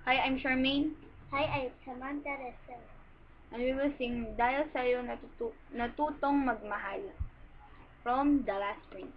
Hi, I'm Charmaine, Hi, I'm Samantha Ressel. and we will sing Dahil Sa'yo Natutong Magmahal from The Last Prince.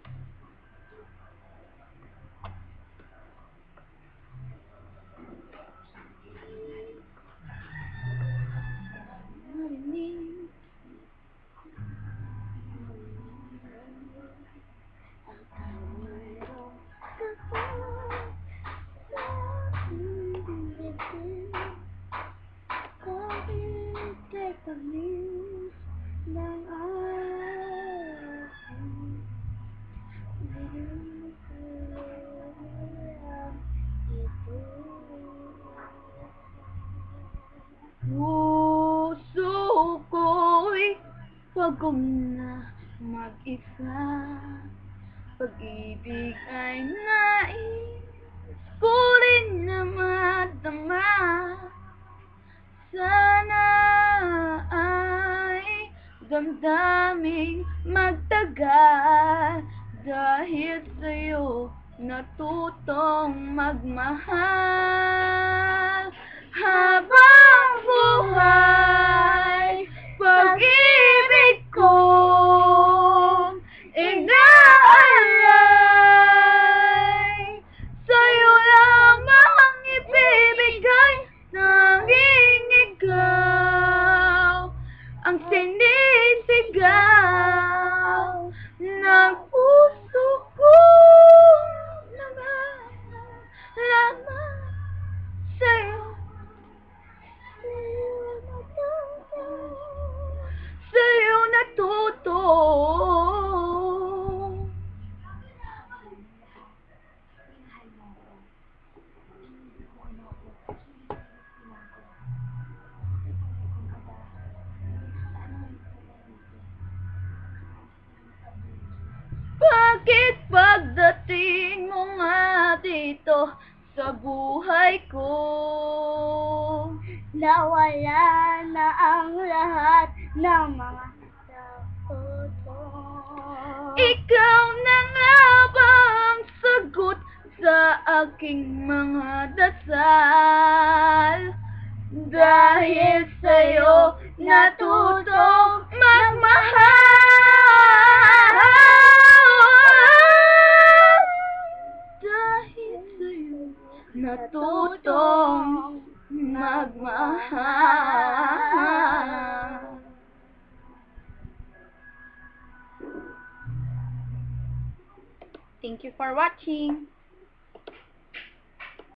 Puso ko'y pagod na mag-isa. Pag-ibig ay nais ko rin na madama. Sana ay damdaming magtagal, dahil sa'yo natutong magmahal. Habang buhay, pag-ibig kong inaalay, sa'yo lamang ibibigay, tanging ikaw ang sinisigaw ng puso ko. Lamang sa'yo, sa'yo natuto. Bakit pagdating mo nga dito sa buhay ko, Nawala na ang lahat ng mga sakot. ikaw na nga ba ang sagot sa aking mga dasal? Dahil sa'yo natutong magmahal. Dahil sa'yo natutong magmahal. Thank you for watching.